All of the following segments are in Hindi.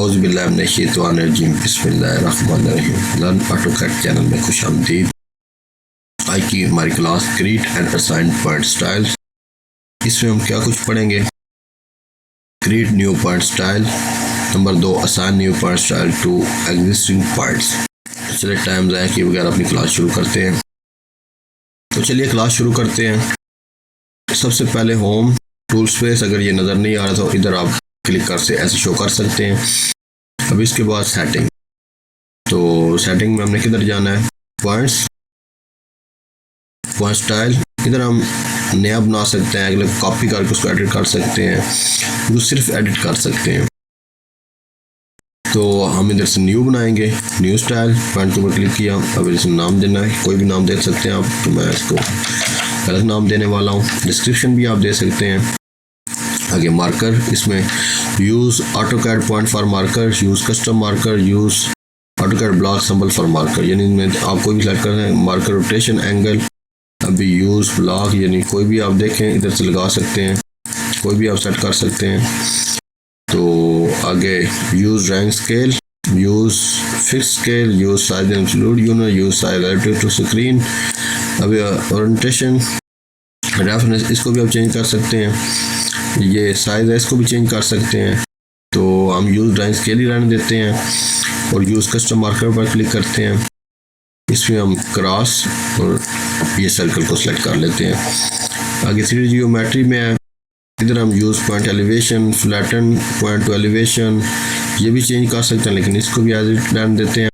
औज़ुबिल्लाहिमिनश्शैतानिर्रजीम बिस्मिल्लाहिर्रहमानिर्रहीम। लर्न ऑटोकैड चैनल में खुश आमदीद। आज की हमारी class create and assign point styles. इसमें हम क्या कुछ पढ़ेंगे? Create new point style, number 2 assign new point style to existing points. चलिए टाइम ज़ाया किए बगैर अपनी क्लास शुरू करते हैं। तो चलिए क्लास शुरू करते हैं। सबसे पहले होम टूल स्पेस, अगर ये नज़र नहीं आ रहा तो इधर आप क्लिक कर से ऐसे शो कर सकते हैं। अब इसके बाद सेटिंग, तो सेटिंग में हमने किधर जाना है? Points, point style. इधर हम नया बना सकते हैं, अगले कॉपी करके उसको एडिट कर सकते हैं, वो सिर्फ एडिट कर सकते हैं। तो हम इधर से न्यू बनाएंगे, न्यू स्टाइल, पॉइंट के ऊपर क्लिक किया। अब इसमें नाम देना है, कोई भी नाम दे सकते हैं आप, तो मैं इसको गलत नाम देने वाला हूँ। डिस्क्रिप्शन भी आप दे सकते हैं। आगे मार्कर, इसमें use AutoCAD point for marker, use custom marker, use AutoCAD block symbol for marker, यानी इनमें आप कोई भी सेलेक्ट कर रहे हैं। मार्कर रोटेशन एंगल, अभी यूज़ ब्लॉक, यानी कोई भी आप देखें इधर से लगा सकते हैं, कोई भी आप सेट कर सकते हैं। तो आगे use rank scale, use fix scale, use size include unit, use size relative to screen. अभी ओरिएंटेशन रेफरेंस, इसको भी आप चेंज कर सकते हैं। ये साइज है, इसको भी चेंज कर सकते हैं। तो हम यूज़ ड्राइंग स्केल ही रहने देते हैं और यूज़ कस्टम मार्कर पर क्लिक करते हैं। इसमें हम क्रॉस और ये सर्कल को सिलेक्ट कर लेते हैं। आगे 3D जियोमेट्री में है, इधर हम use point elevation, flatten point two elevation, ये भी चेंज कर सकते हैं, लेकिन इसको भी एज इट रहने देते हैं।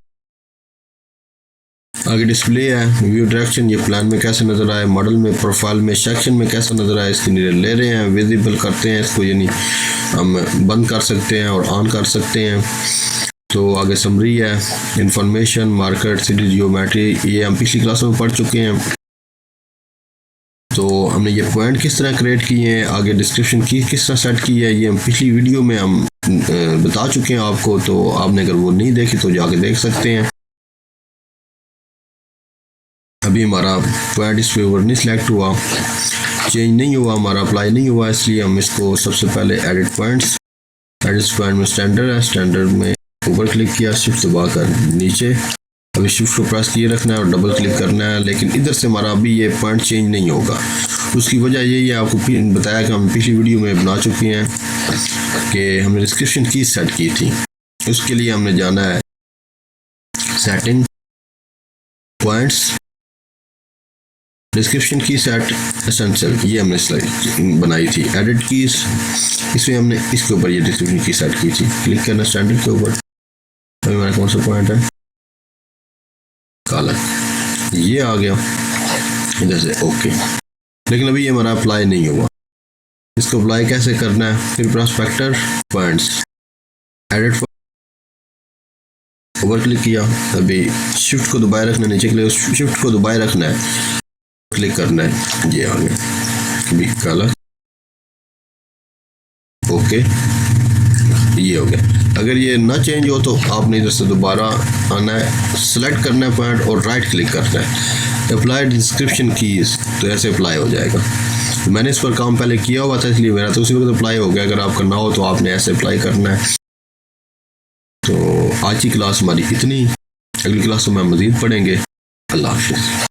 आगे डिस्प्ले है, व्यू डायरेक्शन, ये प्लान में कैसे नज़र आए, मॉडल में, प्रोफाइल में, सेक्शन में कैसे नज़र आए, इसकी ले रहे हैं, विजिबल करते हैं इसको, यानी हम बंद कर सकते हैं और ऑन कर सकते हैं। तो आगे समरी है, इंफॉर्मेशन, मार्केट, 3D जियोमेट्री, ये हम पिछली क्लासों में पढ़ चुके हैं। तो हमने ये पॉइंट किस तरह क्रिएट किए हैं, आगे डिस्क्रिप्शन की किस तरह सेट की है, ये हम पिछली वीडियो में हम बता चुके हैं आपको। तो आपने अगर वो नहीं देखी तो जाके देख सकते हैं। अभी हमारा पॉइंट इस पे ऊपर नहीं सिलेक्ट हुआ, चेंज नहीं हुआ, हमारा अप्लाई नहीं हुआ, इसलिए हम इसको सबसे पहले एडिट पॉइंट्स, एडिट पॉइंट में स्टैंडर्ड है, स्टैंडर्ड में ऊपर क्लिक किया, शिफ्ट दबाकर नीचे। अभी शिफ्ट को प्रेस किए रखना है और डबल क्लिक करना है, लेकिन इधर से हमारा अभी ये पॉइंट चेंज नहीं होगा। उसकी वजह यही है, आपको बताया कि हम पिछली वीडियो में बना चुके हैं कि हमने डिस्क्रिप्शन की सेट की थी। उसके लिए हमने जाना है सेटिंग, पॉइंट्स, डिस्क्रिप्शन की सेट एसेंशियल, ये हमने बनाई थी। एडिट कीज, इसमें हमने इसके ऊपर ये डिस्क्रिप्शन की सेट की थी। क्लिक करना स्टैंडर्ड के ऊपर। अभी हमारा कौन सा पॉइंट है? काला, ये आ गया इधर से, ओके। लेकिन अभी ये हमारा अप्लाई नहीं हुआ। इसको अप्लाई कैसे करना है? फिर प्रोस्पेक्टर पॉइंट्स, एडिट ऊपर क्लिक किया, अभी शिफ्ट को दबाए रखना, नीचे के लिए शिफ्ट को दबाए रखना है, क्लिक करना है, ये आ गया अभी काला, ओके, ये हो गया। अगर ये ना चेंज हो तो आपने इधर से दोबारा आना है, सेलेक्ट करना है पॉइंट और राइट क्लिक करना है, अप्लाई डिस्क्रिप्शन कीज, तो ऐसे अप्लाई हो जाएगा। तो मैंने इस पर काम पहले किया हुआ था, इसलिए मेरा तो उसी वक्त अप्लाई हो गया। अगर आपका ना हो तो आपने ऐसे अप्लाई करना है। तो आज की क्लास हमारी इतनी, अगली क्लास में हम मज़ीद पढ़ेंगे। अल्लाह हाफिज़।